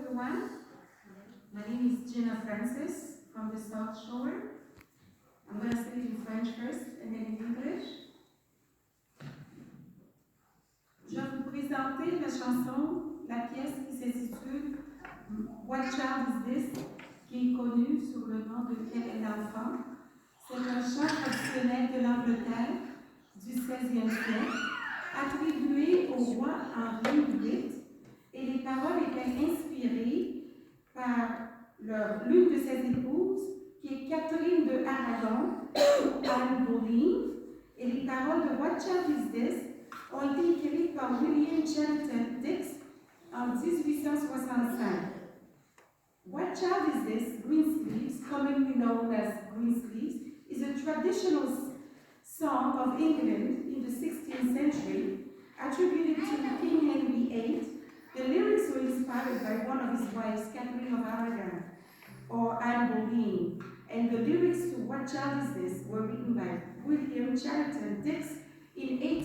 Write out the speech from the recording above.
everyone. My name is Gina Francis from the South Shore. I'm going to speak in French first and then in English. Je vais vous présenter la chanson, la pièce qui s'intitule What Child Is This, qui est connue sous le nom de Quel est l'enfant? C'est un chant traditionnel de l'Angleterre du XVIe siècle, attribué au roi Henri VIII, et les paroles étaient inspirées par l'une de ses épouses, qui est Catherine de Aragon, Anne Boleyn, et les paroles de What Child Is This ont été écrites par William Shelton Dix en 1865. What Child Is This, Greensleeves, commonly known as Greensleeves, is a traditional song of England in the 16th century, attributed to King Henry VIII. The lyrics were inspired by one of his wives, Catherine of Aragon, or Anne Boleyn, and the lyrics to What Child Is This were written by William Shelton Dix in 18